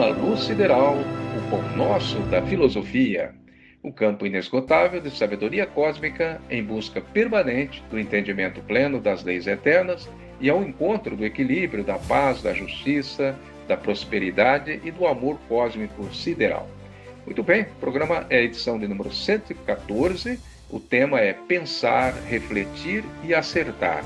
programa Luz Sideral, o pão nosso da filosofia, o campo inesgotável de sabedoria cósmica em busca permanente do entendimento pleno das leis eternas e ao encontro do equilíbrio, da paz, da justiça, da prosperidade e do amor cósmico sideral. Muito bem, o programa é a edição de número 114, o tema é pensar, refletir e acertar.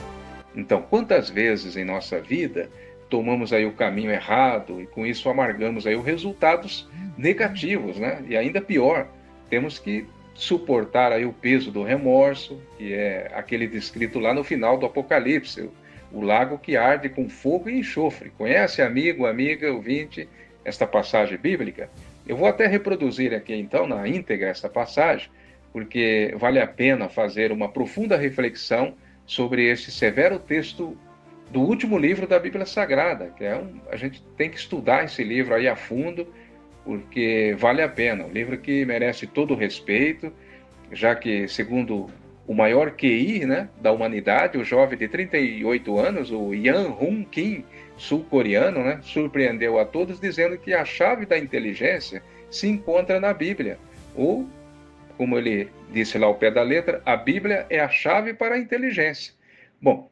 Então, quantas vezes em nossa vida tomamos aí o caminho errado e com isso amargamos aí os resultados negativos, né? E ainda pior, temos que suportar aí o peso do remorso, que é aquele descrito lá no final do Apocalipse, o lago que arde com fogo e enxofre. Conhece, amigo, amiga, ouvinte, esta passagem bíblica? Eu vou até reproduzir aqui então na íntegra esta passagem, porque vale a pena fazer uma profunda reflexão sobre este severo texto do último livro da Bíblia Sagrada, que a gente tem que estudar esse livro aí a fundo, porque vale a pena, um livro que merece todo o respeito, já que, segundo o maior QI, né, da humanidade, o jovem de 38 anos, o Yan Hun Kim, sul-coreano, né, surpreendeu a todos dizendo que a chave da inteligência se encontra na Bíblia, ou, como ele disse lá ao pé da letra, a Bíblia é a chave para a inteligência. Bom,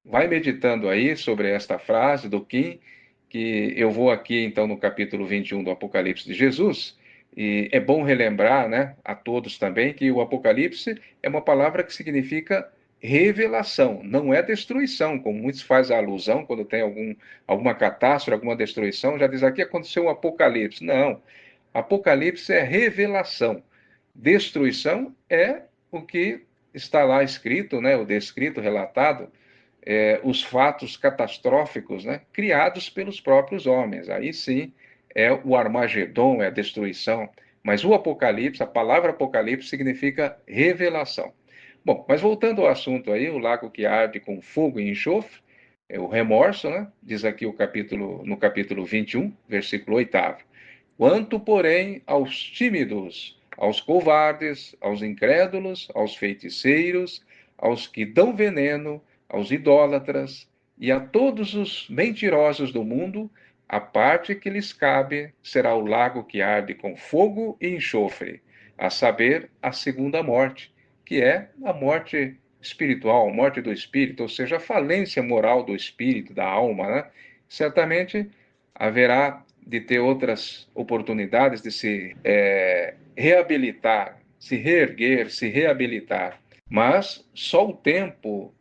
vai meditando aí sobre esta frase do Kim, que eu vou aqui então no capítulo 21 do Apocalipse de Jesus, e é bom relembrar, né, a todos também, que o Apocalipse é uma palavra que significa revelação, não é destruição, como muitos fazem a alusão quando tem alguma catástrofe, alguma destruição, já diz aqui aconteceu um apocalipse. Não, Apocalipse é revelação, destruição é o que está lá escrito, né, o descrito, relatado, os fatos catastróficos, né, criados pelos próprios homens. Aí sim é o Armagedon, é a destruição. Mas o Apocalipse, a palavra Apocalipse significa revelação. Bom, mas voltando ao assunto aí, o lago que arde com fogo e enxofre, é o remorso, né? Diz aqui no capítulo 21, versículo 8º. Quanto, porém, aos tímidos, aos covardes, aos incrédulos, aos feiticeiros, aos que dão veneno, aos idólatras e a todos os mentirosos do mundo, a parte que lhes cabe será o lago que arde com fogo e enxofre, a saber, a segunda morte, que é a morte espiritual, a morte do espírito, ou seja, a falência moral do espírito, da alma, né? Certamente haverá de ter outras oportunidades de se reabilitar, se reerguer, se reabilitar. Mas só o tempo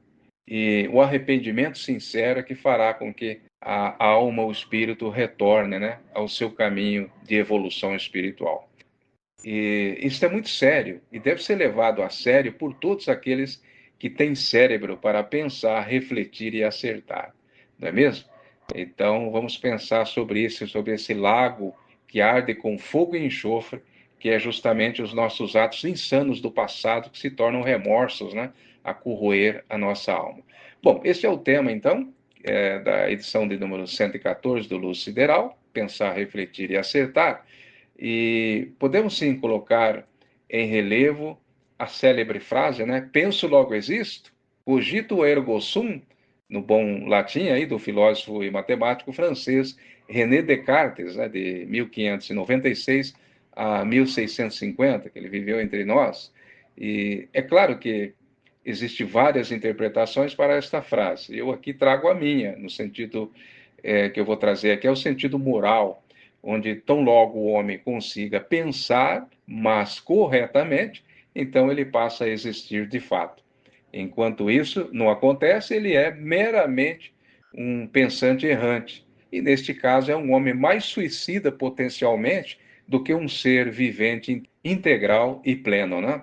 e o arrependimento sincero é que fará com que a alma, o espírito, retorne, né, ao seu caminho de evolução espiritual. E isso é muito sério e deve ser levado a sério por todos aqueles que têm cérebro para pensar, refletir e acertar, não é mesmo? Então, vamos pensar sobre isso, sobre esse lago que arde com fogo e enxofre, que é justamente os nossos atos insanos do passado que se tornam remorsos, né, a corroer a nossa alma. Bom, esse é o tema, então, da edição de número 114 do Luz Sideral, Pensar, Refletir e Acertar. E podemos sim colocar em relevo a célebre frase, né? Penso, logo existo, cogito ergo sum, no bom latim aí do filósofo e matemático francês René Descartes, né, de 1596 a 1650, que ele viveu entre nós. E é claro que existem várias interpretações para esta frase. Eu aqui trago a minha, no sentido que eu vou trazer aqui, é o sentido moral, onde tão logo o homem consiga pensar, mas corretamente, então ele passa a existir de fato. Enquanto isso não acontece, ele é meramente um pensante errante. E neste caso é um homem mais suicida potencialmente do que um ser vivente integral e pleno, né?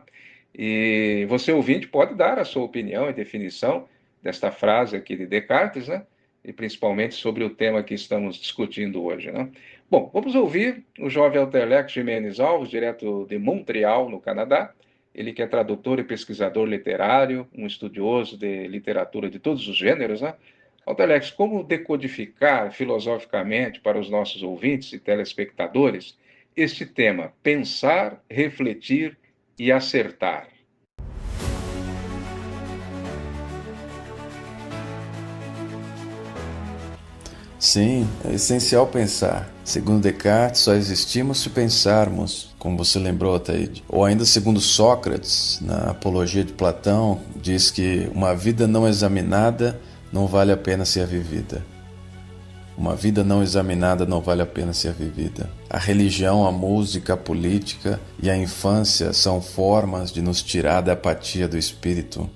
E você, ouvinte, pode dar a sua opinião e definição desta frase aqui de Descartes, né? E principalmente sobre o tema que estamos discutindo hoje, né? Bom, vamos ouvir o jovem Alterlex Jimenez Alves, direto de Montreal, no Canadá. Ele que é tradutor e pesquisador literário, um estudioso de literatura de todos os gêneros, né? Alterlex, como decodificar filosoficamente para os nossos ouvintes e telespectadores este tema, pensar, refletir e acertar? Sim, é essencial pensar. Segundo Descartes, só existimos se pensarmos, como você lembrou, Ataíde. Ou ainda segundo Sócrates, na Apologia de Platão, diz que uma vida não examinada não vale a pena ser vivida. Uma vida não examinada não vale a pena ser vivida. A religião, a música, a política e a infância são formas de nos tirar da apatia do espírito.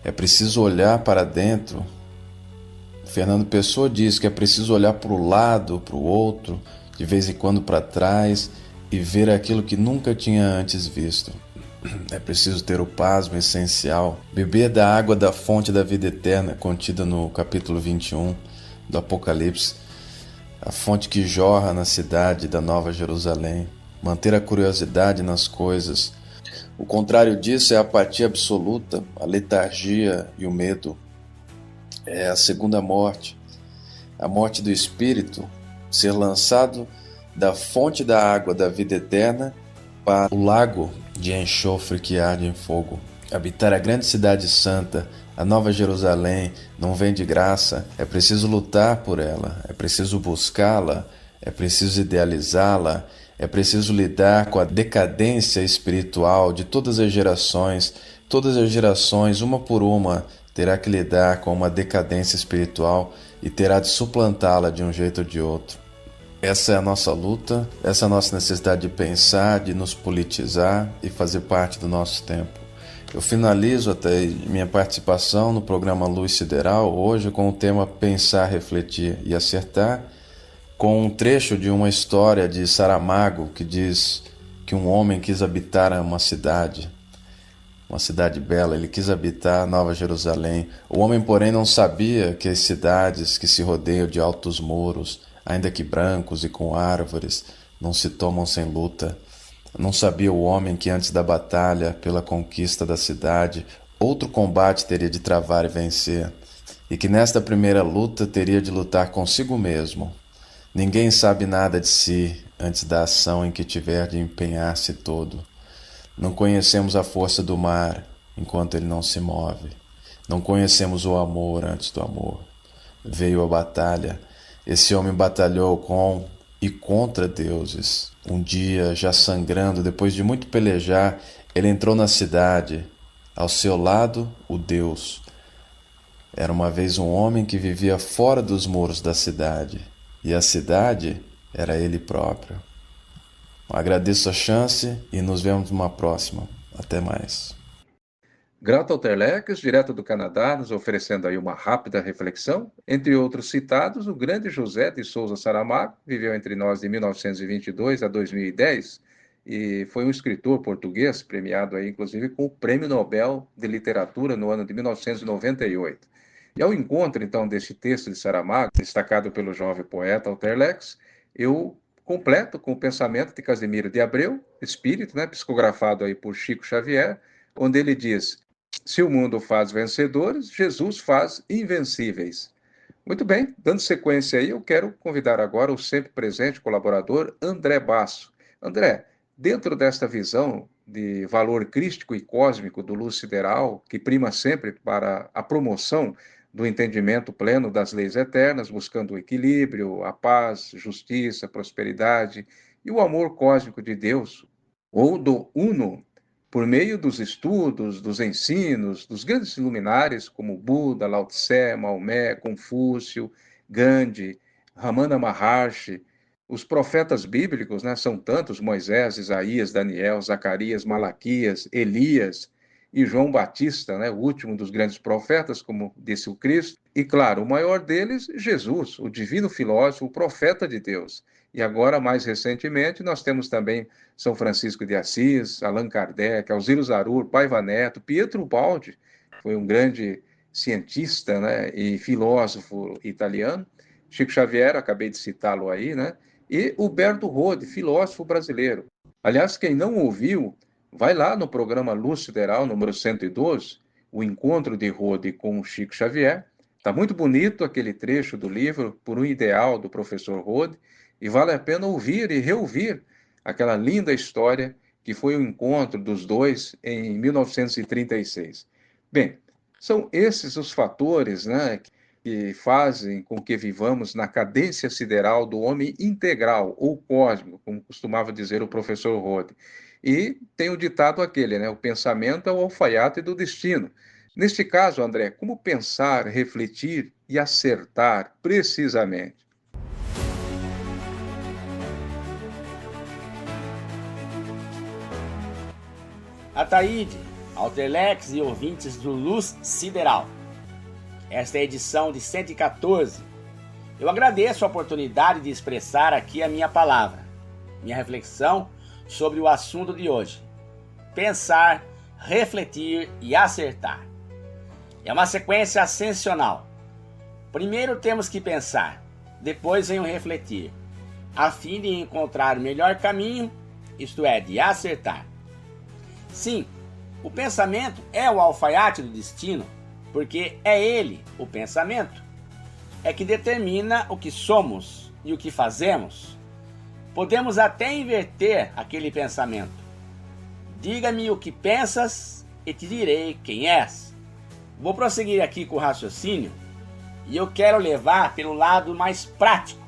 É preciso olhar para dentro. Fernando Pessoa diz que é preciso olhar para o lado, para o outro, de vez em quando para trás e ver aquilo que nunca tinha antes visto. É preciso ter o pasmo essencial, beber da água da fonte da vida eterna contida no capítulo 21 do Apocalipse, a fonte que jorra na cidade da Nova Jerusalém, manter a curiosidade nas coisas. O contrário disso é a apatia absoluta, a letargia e o medo. É a segunda morte, a morte do espírito, ser lançado da fonte da água da vida eterna para o lago de enxofre que arde em fogo. Habitar a grande cidade santa, a Nova Jerusalém, não vem de graça, é preciso lutar por ela, é preciso buscá-la, é preciso idealizá-la, é preciso lidar com a decadência espiritual de todas as gerações, uma por uma, terá que lidar com uma decadência espiritual e terá de suplantá-la de um jeito ou de outro. Essa é a nossa luta, essa é a nossa necessidade de pensar, de nos politizar e fazer parte do nosso tempo. Eu finalizo até minha participação no programa Luz Sideral hoje com o tema Pensar, Refletir e Acertar, com um trecho de uma história de Saramago que diz que um homem quis habitar uma cidade bela, ele quis habitar Nova Jerusalém. O homem, porém, não sabia que as cidades que se rodeiam de altos muros, ainda que brancos e com árvores, não se tomam sem luta. Não sabia o homem que antes da batalha pela conquista da cidade, outro combate teria de travar e vencer, e que nesta primeira luta teria de lutar consigo mesmo. Ninguém sabe nada de si antes da ação em que tiver de empenhar-se todo. Não conhecemos a força do mar enquanto ele não se move. Não conhecemos o amor antes do amor. Veio a batalha. Esse homem batalhou com e contra deuses. Um dia, já sangrando, depois de muito pelejar, ele entrou na cidade. Ao seu lado, o Deus. Era uma vez um homem que vivia fora dos muros da cidade. E a cidade era ele próprio. Agradeço a chance e nos vemos numa próxima. Até mais. Grato ao Terlex, direto do Canadá, nos oferecendo aí uma rápida reflexão. Entre outros citados, o grande José de Souza Saramago, viveu entre nós de 1922 a 2010 e foi um escritor português, premiado aí, inclusive, com o Prêmio Nobel de Literatura no ano de 1998. E ao encontro, então, deste texto de Saramago, destacado pelo jovem poeta Alterlex, eu completo com o pensamento de Casimiro de Abreu, espírito, né, psicografado aí por Chico Xavier, onde ele diz: se o mundo faz vencedores, Jesus faz invencíveis. Muito bem, dando sequência aí, eu quero convidar agora o sempre presente colaborador André Basso. André, dentro desta visão de valor crístico e cósmico do luz sideral, que prima sempre para a promoção do entendimento pleno das leis eternas, buscando o equilíbrio, a paz, justiça, prosperidade e o amor cósmico de Deus, ou do Uno, por meio dos estudos, dos ensinos, dos grandes luminares como Buda, Lao Tse, Maomé, Confúcio, Gandhi, Ramana Maharshi, os profetas bíblicos, né, são tantos: Moisés, Isaías, Daniel, Zacarias, Malaquias, Elias e João Batista, né, o último dos grandes profetas, como disse o Cristo. E claro, o maior deles, Jesus, o divino filósofo, o profeta de Deus. E agora, mais recentemente, nós temos também São Francisco de Assis, Allan Kardec, Alciro Zarur, Paiva Neto, Pietro Baldi, foi um grande cientista, né, e filósofo italiano, Chico Xavier, acabei de citá-lo aí, né, e Huberto Rode, filósofo brasileiro. Aliás, quem não ouviu, vai lá no programa Luz Sideral, número 112, o encontro de Rode com Chico Xavier. Está muito bonito aquele trecho do livro, Por um Ideal, do professor Rode, e vale a pena ouvir e reouvir aquela linda história que foi o encontro dos dois em 1936. Bem, são esses os fatores, né, que fazem com que vivamos na cadência sideral do homem integral ou cósmico, como costumava dizer o professor Rode. E tem o ditado aquele, né? O pensamento é o alfaiate do destino. Neste caso, André, como pensar, refletir e acertar precisamente? Ataíde, Alterlex e ouvintes do Luz Sideral. Esta é a edição de 114. Eu agradeço a oportunidade de expressar aqui a minha palavra, minha reflexão sobre o assunto de hoje. Pensar, refletir e acertar. É uma sequência ascensional. Primeiro temos que pensar, depois vem o refletir, a fim de encontrar o melhor caminho, isto é, de acertar. Sim, o pensamento é o alfaiate do destino, porque é ele, o pensamento, é que determina o que somos e o que fazemos. Podemos até inverter aquele pensamento. Diga-me o que pensas e te direi quem és. Vou prosseguir aqui com o raciocínio e eu quero levar pelo lado mais prático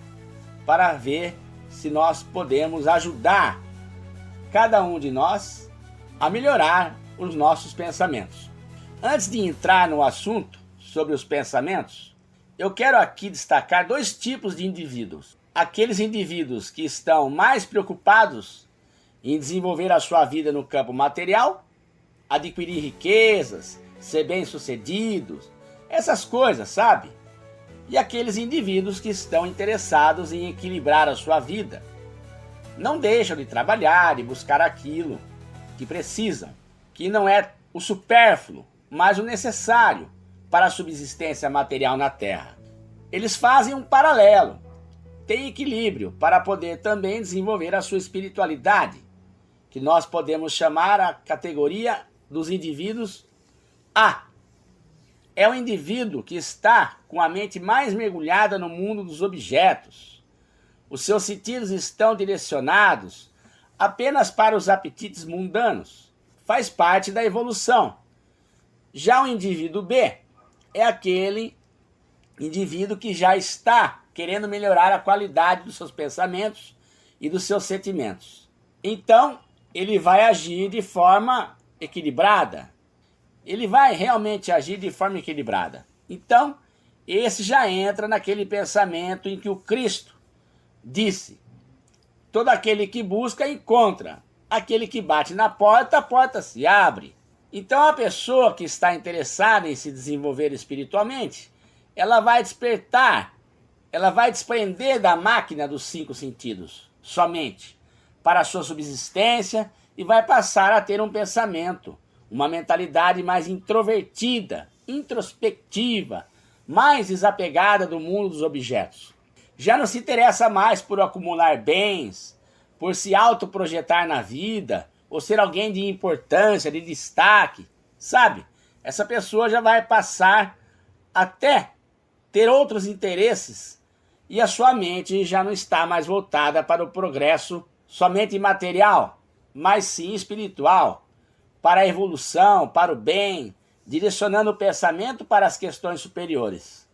para ver se nós podemos ajudar cada um de nós a melhorar os nossos pensamentos. Antes de entrar no assunto sobre os pensamentos, eu quero aqui destacar dois tipos de indivíduos. Aqueles indivíduos que estão mais preocupados em desenvolver a sua vida no campo material, adquirir riquezas, ser bem-sucedidos, essas coisas, sabe? E aqueles indivíduos que estão interessados em equilibrar a sua vida. Não deixam de trabalhar e buscar aquilo que precisam, que não é o supérfluo, mas o necessário para a subsistência material na Terra. Eles fazem um paralelo, têm equilíbrio para poder também desenvolver a sua espiritualidade, que nós podemos chamar a categoria dos indivíduos A. É o indivíduo que está com a mente mais mergulhada no mundo dos objetos. Os seus sentidos estão direcionados apenas para os apetites mundanos. Faz parte da evolução. Já o indivíduo B é aquele indivíduo que já está querendo melhorar a qualidade dos seus pensamentos e dos seus sentimentos. Então, ele vai agir de forma equilibrada. Ele vai realmente agir de forma equilibrada. Então, esse já entra naquele pensamento em que o Cristo disse: todo aquele que busca, encontra. Aquele que bate na porta, a porta se abre. Então, a pessoa que está interessada em se desenvolver espiritualmente, ela vai despertar, ela vai desprender da máquina dos 5 sentidos, somente, para a sua subsistência, e vai passar a ter um pensamento, uma mentalidade mais introvertida, introspectiva, mais desapegada do mundo dos objetos. Já não se interessa mais por acumular bens, por se autoprojetar na vida, ou ser alguém de importância, de destaque, sabe? Essa pessoa já vai passar até ter outros interesses e a sua mente já não está mais voltada para o progresso somente material, mas sim espiritual, para a evolução, para o bem, direcionando o pensamento para as questões superiores.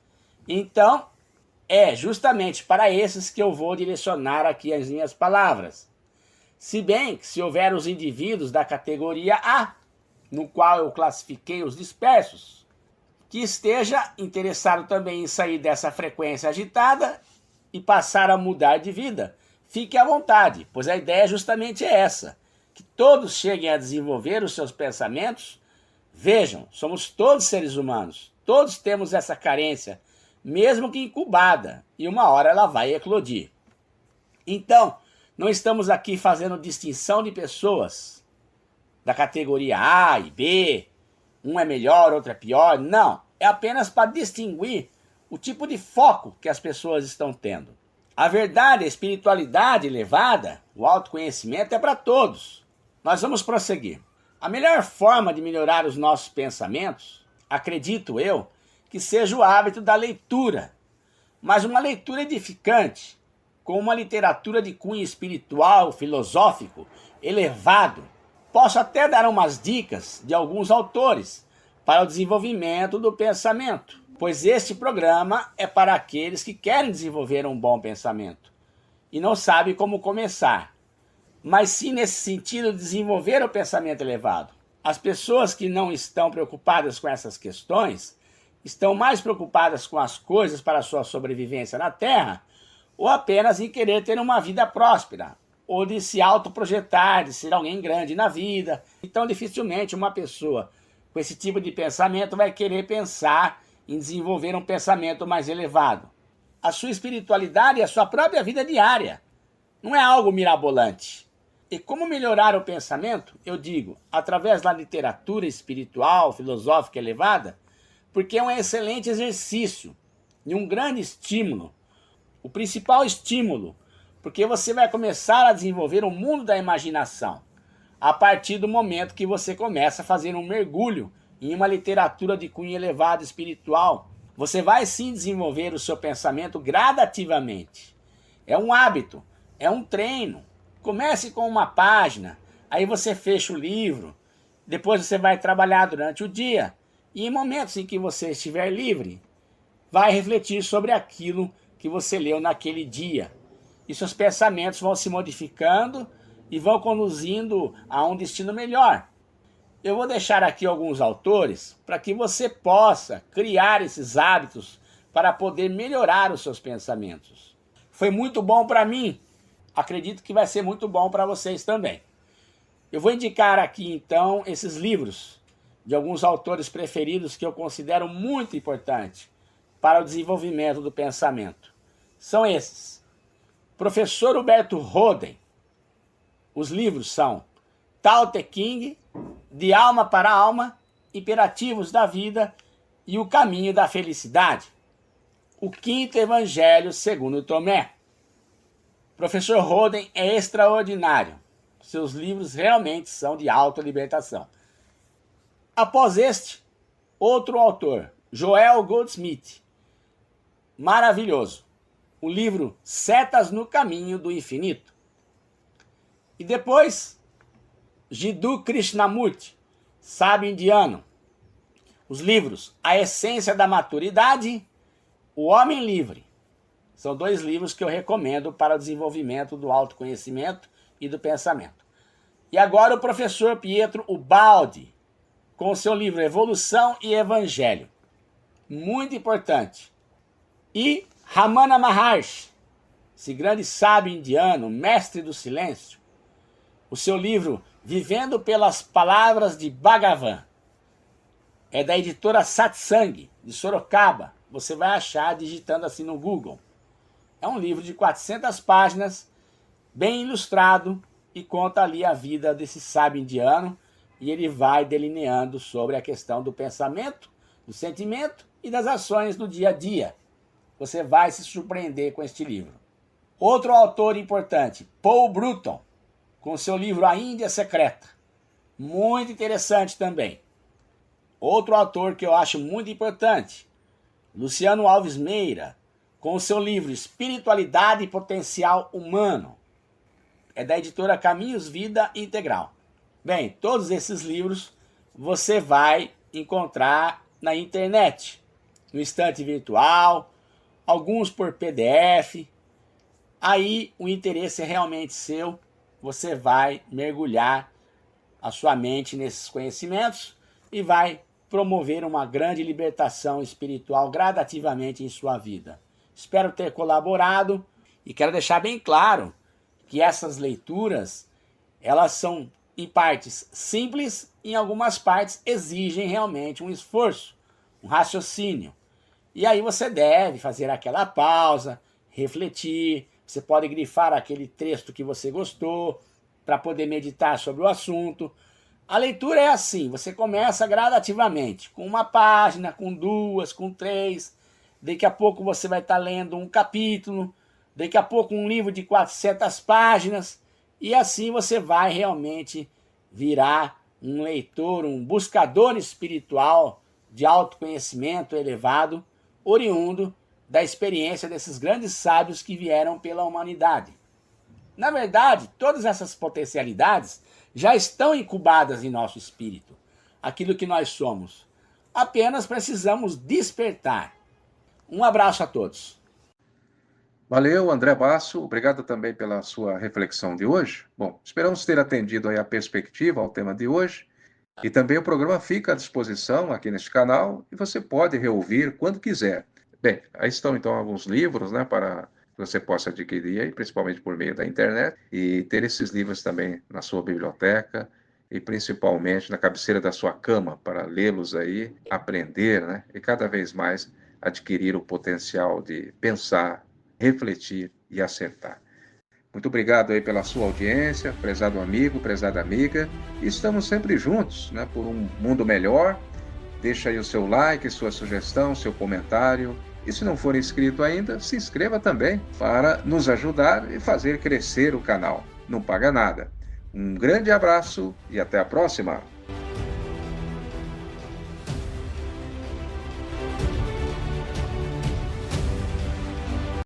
Então, é justamente para esses que eu vou direcionar aqui as minhas palavras. Se bem que se houver os indivíduos da categoria A, no qual eu classifiquei os dispersos, que esteja interessado também em sair dessa frequência agitada e passar a mudar de vida, fique à vontade, pois a ideia justamente é essa, que todos cheguem a desenvolver os seus pensamentos. Vejam, somos todos seres humanos, todos temos essa carência, mesmo que incubada, e uma hora ela vai eclodir. Então, não estamos aqui fazendo distinção de pessoas da categoria A e B, um é melhor, outro é pior, não. É apenas para distinguir o tipo de foco que as pessoas estão tendo. A verdade, a espiritualidade elevada, o autoconhecimento é para todos. Nós vamos prosseguir. A melhor forma de melhorar os nossos pensamentos, acredito eu, que seja o hábito da leitura, mas uma leitura edificante, com uma literatura de cunho espiritual, filosófico, elevado. Posso até dar umas dicas de alguns autores para o desenvolvimento do pensamento. pois este programa é para aqueles que querem desenvolver um bom pensamento e não sabem como começar, mas sim nesse sentido de desenvolver o pensamento elevado. As pessoas que não estão preocupadas com essas questões estão mais preocupadas com as coisas para a sua sobrevivência na Terra ou apenas em querer ter uma vida próspera ou de se autoprojetar, de ser alguém grande na vida. Então, dificilmente uma pessoa com esse tipo de pensamento vai querer pensar em desenvolver um pensamento mais elevado. A sua espiritualidade é a sua própria vida diária. Não é algo mirabolante. E como melhorar o pensamento? Eu digo, através da literatura espiritual, filosófica elevada, porque é um excelente exercício e um grande estímulo. O principal estímulo, porque você vai começar a desenvolver o mundo da imaginação a partir do momento que você começa a fazer um mergulho em uma literatura de cunho elevado espiritual. Você vai sim desenvolver o seu pensamento gradativamente. É um hábito, é um treino. Comece com uma página, aí você fecha o livro, depois você vai trabalhar durante o dia, e em momentos em que você estiver livre, vai refletir sobre aquilo que você leu naquele dia. E seus pensamentos vão se modificando e vão conduzindo a um destino melhor. Eu vou deixar aqui alguns autores para que você possa criar esses hábitos para poder melhorar os seus pensamentos. Foi muito bom para mim. Acredito que vai ser muito bom para vocês também. Eu vou indicar aqui então esses livros de alguns autores preferidos que eu considero muito importantes para o desenvolvimento do pensamento. São esses. Professor Huberto Roden. Os livros são Tao Te Ching, De Alma para Alma, Imperativos da Vida e O Caminho da Felicidade. O Quinto Evangelho segundo Tomé. Professor Roden é extraordinário. Seus livros realmente são de autolibertação. Após este, outro autor, Joel Goldsmith. Maravilhoso. O livro Setas no Caminho do Infinito. E depois, Jiddu Krishnamurti, sábio indiano. Os livros A Essência da Maturidade, O Homem Livre. São 2 livros que eu recomendo para o desenvolvimento do autoconhecimento e do pensamento. E agora o professor Pietro Ubaldi, com o seu livro Evolução e Evangelho. Muito importante. E Ramana Maharshi, esse grande sábio indiano, mestre do silêncio. O seu livro Vivendo pelas Palavras de Bhagavan. É da editora Satsang, de Sorocaba. Você vai achar digitando assim no Google. É um livro de 400 páginas, bem ilustrado, e conta ali a vida desse sábio indiano, e ele vai delineando sobre a questão do pensamento, do sentimento e das ações do dia a dia. Você vai se surpreender com este livro. Outro autor importante, Paul Bruton, com seu livro A Índia Secreta. Muito interessante também. Outro autor que eu acho muito importante, Luciano Alves Meira, com o seu livro Espiritualidade e Potencial Humano. É da editora Caminhos Vida Integral. Bem, todos esses livros você vai encontrar na internet, no estante virtual, alguns por PDF. Aí o interesse é realmente seu, você vai mergulhar a sua mente nesses conhecimentos e vai promover uma grande libertação espiritual gradativamente em sua vida. Espero ter colaborado e quero deixar bem claro que essas leituras, elas são em partes simples e em algumas partes exigem realmente um esforço, um raciocínio. E aí você deve fazer aquela pausa, refletir, você pode grifar aquele texto que você gostou para poder meditar sobre o assunto. A leitura é assim, você começa gradativamente, com uma página, com 2, com 3, daqui a pouco você vai estar lendo um capítulo, daqui a pouco um livro de 400 páginas, e assim você vai realmente virar um leitor, um buscador espiritual de autoconhecimento elevado, oriundo da experiência desses grandes sábios que vieram pela humanidade. Na verdade, todas essas potencialidades já estão incubadas em nosso espírito, aquilo que nós somos. Apenas precisamos despertar. Um abraço a todos. Valeu, André Basso. Obrigado também pela sua reflexão de hoje. Bom, esperamos ter atendido aí a perspectiva ao tema de hoje. E também o programa fica à disposição aqui neste canal e você pode reouvir quando quiser. Bem, aí estão então alguns livros, né, para que você possa adquirir aí, principalmente por meio da internet, e ter esses livros também na sua biblioteca e principalmente na cabeceira da sua cama para lê-los aí, aprender, né, e cada vez mais adquirir o potencial de pensar, refletir e acertar. Muito obrigado aí pela sua audiência, prezado amigo, prezada amiga. E estamos sempre juntos, né, por um mundo melhor. Deixa aí o seu like, sua sugestão, seu comentário. E se não for inscrito ainda, se inscreva também para nos ajudar e fazer crescer o canal. Não paga nada. Um grande abraço e até a próxima!